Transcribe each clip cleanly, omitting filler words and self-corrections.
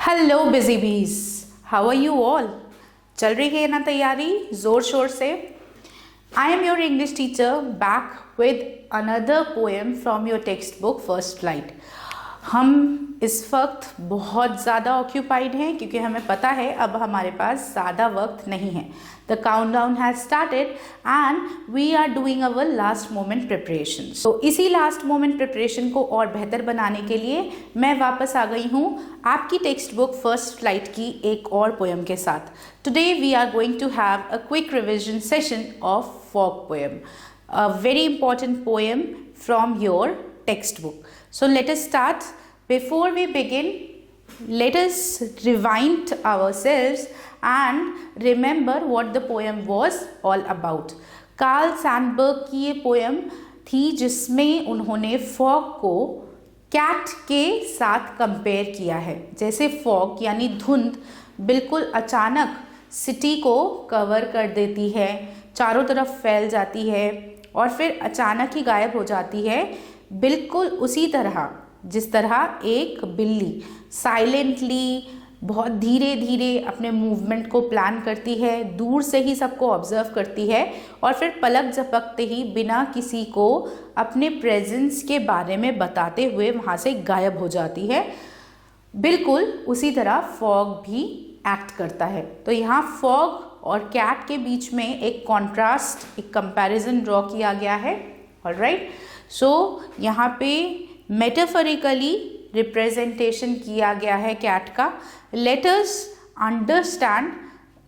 Hello busy बीज, how are you all. चल रही है ना तैयारी जोर शोर से। I am your English teacher back with another poem from your text book first flight. हम इस वक्त बहुत ज़्यादा ऑक्यूपाइड हैं क्योंकि हमें पता है अब हमारे पास ज़्यादा वक्त नहीं है। The countdown has started and we are doing our last moment preparation. तो इसी लास्ट मोमेंट प्रिपरेशन को और बेहतर बनाने के लिए मैं वापस आ गई हूँ आपकी टेक्स्ट बुक फर्स्ट फ्लाइट की एक और पोएम के साथ। Today we are going to have a quick revision session of folk poem, a very important poem from your text book. So let us start. Before we begin, let us rewind ourselves and remember what the poem was all about. Karl Sandberg की ये poem थी जिसमें उन्होंने fog को cat के साथ compare किया है। जैसे फॉग यानी धुंध बिल्कुल अचानक सिटी को कवर कर देती है, चारों तरफ फैल जाती है और फिर अचानक ही गायब हो जाती है। बिल्कुल उसी तरह जिस तरह एक बिल्ली साइलेंटली बहुत धीरे धीरे अपने मूवमेंट को प्लान करती है, दूर से ही सबको ऑब्जर्व करती है और फिर पलक झपकते ही बिना किसी को अपने प्रेजेंस के बारे में बताते हुए वहाँ से गायब हो जाती है, बिल्कुल उसी तरह फॉग भी एक्ट करता है। तो यहाँ फॉग और कैट के बीच में एक कॉन्ट्रास्ट, एक कंपैरिजन ड्रॉ किया गया है। ऑलराइट, सो यहाँ पे मेटाफरिकली रिप्रेजेंटेशन किया गया है कैट का। लेट अस अंडरस्टैंड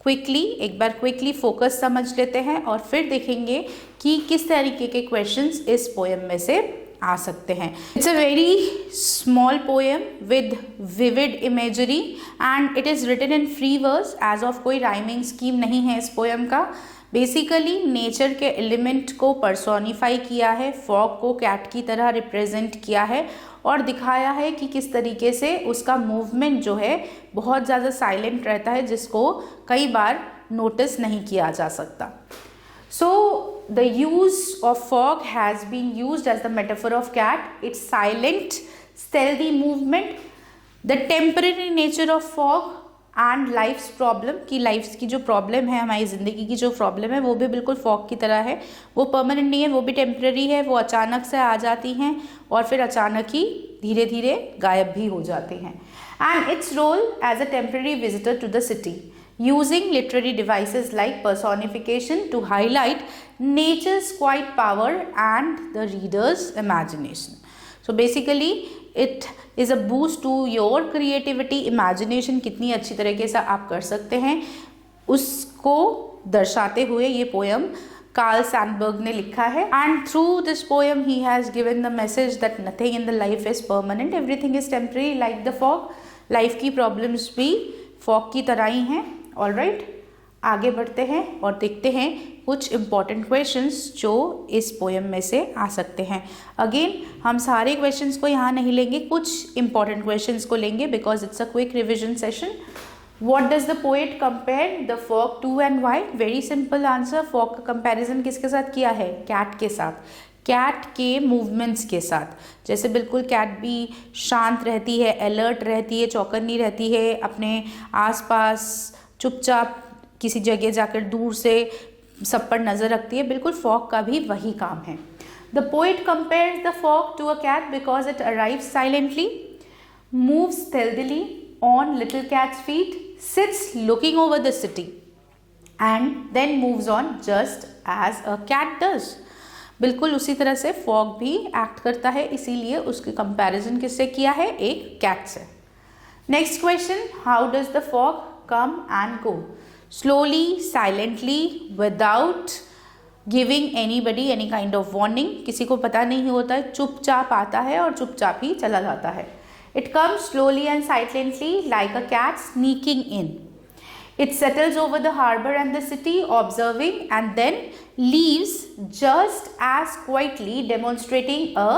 क्विकली, एक बार क्विकली फोकस समझ लेते हैं और फिर देखेंगे कि किस तरीके के क्वेश्चंस इस पोएम में से आ सकते हैं। It's a very small poem with vivid imagery and it is written in free verse, as of कोई राइमिंग स्कीम नहीं है इस पोएम का। बेसिकली नेचर के एलिमेंट को पर्सोनिफाई किया है, फॉग को कैट की तरह रिप्रेजेंट किया है और दिखाया है कि किस तरीके से उसका मूवमेंट जो है बहुत ज़्यादा साइलेंट रहता है, जिसको कई बार नोटिस नहीं किया जा सकता। So the use of fog has been used as the metaphor of cat. Its silent, stealthy movement, the temporary nature of fog and life's problem, कि लाइफ की जो प्रॉब्लम है, हमारी ज़िंदगी की जो प्रॉब्लम है वो भी बिल्कुल फॉग की तरह है। वो परमानेंट नहीं है, वो भी टेम्पररी है, वो अचानक से आ जाती हैं और फिर अचानक ही धीरे धीरे गायब भी हो जाते हैं। And its role as a temporary visitor to the city, using literary devices like personification to highlight nature's quiet power and the reader's imagination. So basically it is a boost to your creativity, imagination कितनी अच्छी तरीके से आप कर सकते हैं उसको दर्शाते हुए ये पोएम कार्ल सैंडबर्ग ने लिखा है। And through this poem he has given the message that nothing in the life is permanent, everything is temporary like the fog. Life की प्रॉब्लम्स भी फॉग की तरह ही हैं। ऑलराइट, आगे बढ़ते हैं और देखते हैं कुछ इम्पॉर्टेंट क्वेश्चंस जो इस पोएम में से आ सकते हैं। अगेन हम सारे क्वेश्चंस को यहाँ नहीं लेंगे, कुछ इम्पॉर्टेंट क्वेश्चंस को लेंगे because it's a quick revision session. What does the poet compare the fog to and why? Very simple answer, fog का कंपेरिजन किसके साथ किया है? कैट के साथ, कैट के मूवमेंट्स के साथ। जैसे बिल्कुल कैट भी शांत रहती है, अलर्ट रहती है, चौकन्नी रहती है, अपने आसपास चुपचाप किसी जगह जाकर दूर से सब पर नज़र रखती है, बिल्कुल फॉग का भी वही काम है। The poet compares the fog to a cat because it arrives silently, moves stealthily on little cat's feet, sits looking over the city and then moves on just as a cat does. बिल्कुल उसी तरह से fog भी act करता है, इसीलिए उसके comparison किससे किया है? एक कैट से। Next question, how does the fog come and go? Slowly, silently, without giving anybody any kind of warning. किसी को पता नहीं होता है, चुपचाप आता है और चुपचाप ही चला जाता है। It comes slowly and silently like a cat sneaking in. It settles over the harbor and the city, observing, and then leaves just as quietly, demonstrating a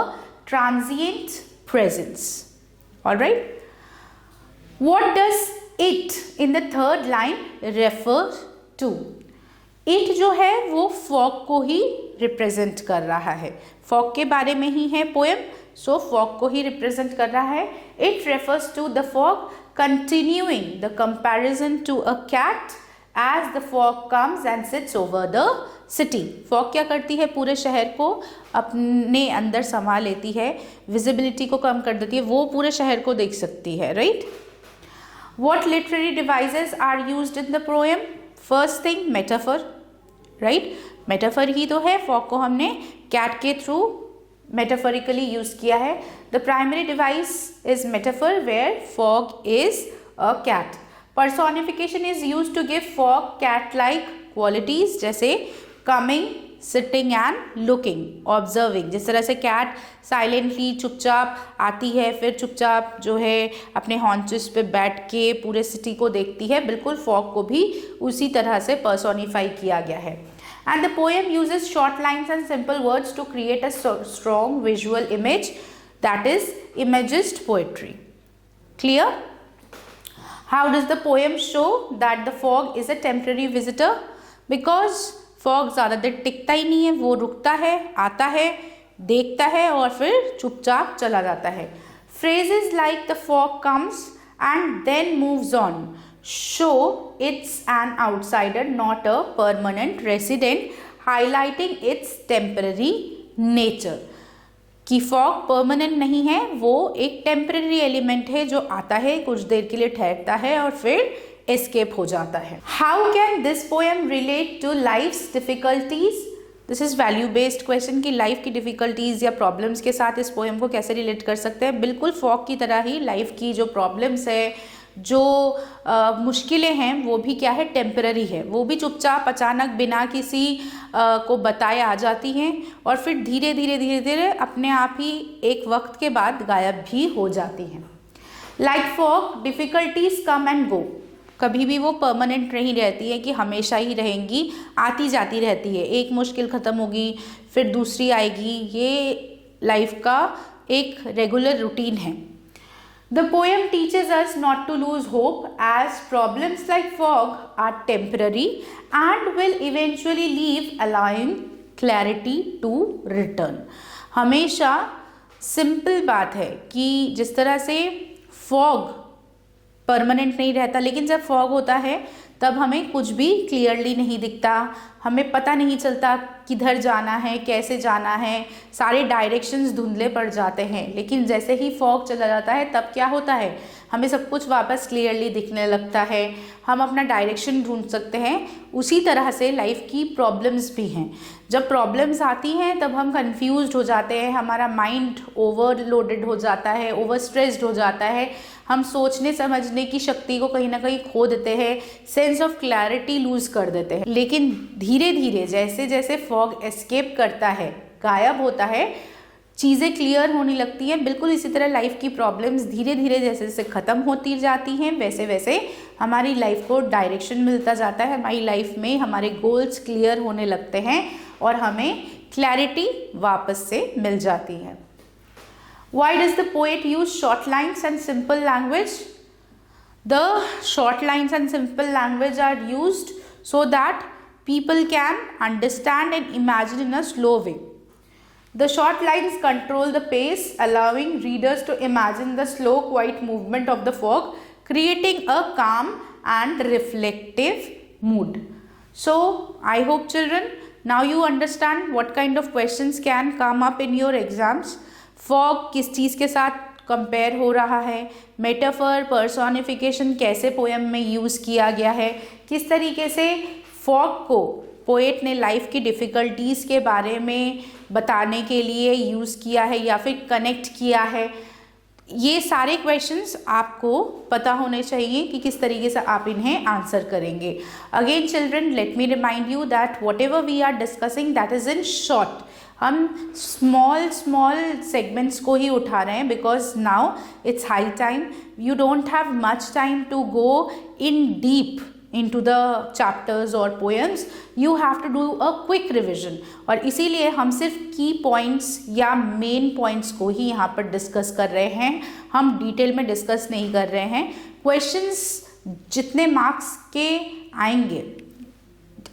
transient presence. All right? What does it in the third line refer to? it जो है वो fog को ही represent कर रहा है, fog के बारे में ही है पोएम, सो फॉग को ही रिप्रेजेंट कर रहा है। It refers to the fog continuing the comparison to a cat as the fog comes and sits over the city. Fog क्या करती है, पूरे शहर को अपने अंदर समा लेती है, विजिबिलिटी को कम कर देती है, वो पूरे शहर को देख सकती है, right. What literary devices are used in the poem? First thing, metaphor, right? Metaphor ही तो है, fog को हमने cat के थ्रू metaphorically यूज किया है. The primary device is metaphor where fog is a cat. Personification is used to give fog cat-like qualities जैसे coming, sitting and looking, observing. जिस तरह से कैट साइलेंटली चुपचाप आती है, फिर चुपचाप जो है अपने हॉन्चेस पे बैठ के पूरे सिटी को देखती है, बिल्कुल फॉग को भी उसी तरह से पर्सोनिफाई किया गया है. And the poem uses short lines and simple words to create a strong visual image, that is imagist poetry. Clear? How does the poem show that the fog is a temporary visitor? Because fog ज़्यादा देर टिकता ही नहीं है, वो रुकता है, आता है, देखता है और फिर चुपचाप चला जाता है. Phrases like the fog comes and then moves on show it's an outsider, not a permanent resident, highlighting its temporary nature. कि फॉग परमानेंट नहीं है, वो एक टेम्पररी एलिमेंट है जो आता है, कुछ देर के लिए ठहरता है और फिर एस्केप हो जाता है. How can this poem relate to life's difficulties? This is value based question कि लाइफ की डिफिकल्टीज या प्रॉब्लम्स के साथ इस पोएम को कैसे रिलेट कर सकते हैं. बिल्कुल फॉग की तरह ही लाइफ की जो प्रॉब्लम्स है, जो मुश्किलें हैं, वो भी क्या है, टेम्पररी है. वो भी चुपचाप अचानक बिना किसी को बताए आ जाती हैं और फिर धीरे धीरे अपने आप ही एक वक्त के बाद गायब भी हो जाती हैं. Like fog difficulties come and go. कभी भी वो परमानेंट नहीं रहती है कि हमेशा ही रहेंगी, आती जाती रहती है. एक मुश्किल ख़त्म होगी फिर दूसरी आएगी, ये लाइफ का एक रेगुलर रूटीन है. The poem teaches us not to lose hope as problems like fog are temporary and will eventually leave, allowing clarity to return. हमेशा सिंपल बात है कि जिस तरह से फॉग परमानेंट नहीं रहता, लेकिन जब फॉग होता है तब हमें कुछ भी क्लियरली नहीं दिखता, हमें पता नहीं चलता किधर जाना है, कैसे जाना है, सारे डायरेक्शंस धुंधले पड़ जाते हैं. लेकिन जैसे ही फॉग चला जाता है तब क्या होता है, हमें सब कुछ वापस क्लियरली दिखने लगता है, हम अपना डायरेक्शन ढूंढ सकते हैं. उसी तरह से लाइफ की प्रॉब्लम्स भी हैं. जब प्रॉब्लम्स आती हैं तब हम कंफ्यूज्ड हो जाते हैं, हमारा माइंड ओवरलोडेड हो जाता है, ओवर स्ट्रेस्ड हो जाता है, हम सोचने समझने की शक्ति को कहीं ना कहीं खो देते हैं, सेंस ऑफ क्लैरिटी लूज कर देते हैं. लेकिन धीरे धीरे जैसे जैसे फॉग एस्केप करता है, गायब होता है, चीज़ें क्लियर होने लगती हैं. बिल्कुल इसी तरह लाइफ की प्रॉब्लम्स धीरे धीरे जैसे जैसे ख़त्म होती जाती हैं, वैसे वैसे हमारी लाइफ को डायरेक्शन मिलता जाता है, हमारी लाइफ में हमारे गोल्स क्लियर होने लगते हैं और हमें क्लैरिटी वापस से मिल जाती है. Why does the poet use short lines and simple language? The short lines and simple language are used so that people can understand and imagine in a slow way. The short lines control the pace, allowing readers to imagine the slow, quiet movement of the fog, creating a calm and reflective mood. So, I hope children, now you understand what kind of questions can come up in your exams. Fog किस चीज़ के साथ compare हो रहा है, metaphor, personification कैसे poem में use किया गया है, किस तरीके से फॉग को पोएट ने लाइफ की डिफ़िकल्टीज़ के बारे में बताने के लिए यूज़ किया है या फिर कनेक्ट किया है. ये सारे क्वेश्चंस आपको पता होने चाहिए कि किस तरीके से आप इन्हें आंसर करेंगे. Again children, let me remind you that whatever we are discussing that is in short. हम स्मॉल सेगमेंट्स को ही उठा रहे हैं because now it's high time, you don't have much time to go in deep into the chapters or poems. You have to do a quick revision. और इसीलिए हम सिर्फ की पॉइंट्स या मेन पॉइंट्स को ही यहाँ पर डिस्कस कर रहे हैं, हम डिटेल में डिस्कस नहीं कर रहे हैं. क्वेश्चंस जितने मार्क्स के आएंगे,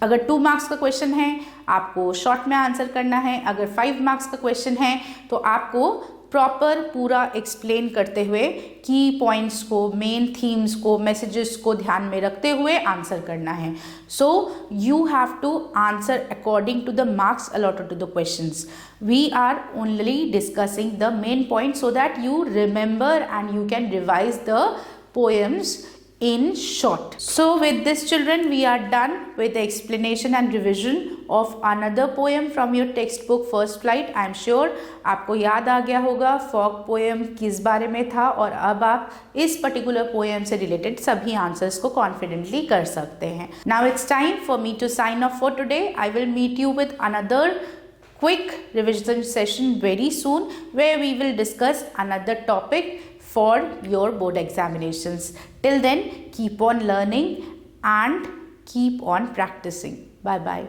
अगर 2 मार्क्स का क्वेश्चन है आपको शॉर्ट में आंसर करना है, अगर 5 मार्क्स का क्वेश्चन है तो आपको प्रॉपर पूरा एक्सप्लेन करते हुए की पॉइंट्स को, मेन थीम्स को, मैसेजेस को ध्यान में रखते हुए आंसर करना है. So you have to answer according to the marks allotted to the questions. We are only discussing the main points so that you remember and you can revise the poems in short. So with this children, we are done with the explanation and revision of another poem from your textbook First Flight. I am sure आपको याद आ गया होगा fog poem किस बारे में था और अब आप इस पर्टिकुलर पोएम से रिलेटेड सभी आंसर्स को कॉन्फिडेंटली कर सकते हैं. Now it's time for me to sign off for today. I will meet you with another quick revision session very soon where we will discuss another topic for your board examinations. Till then, keep on learning and keep on practicing. Bye bye.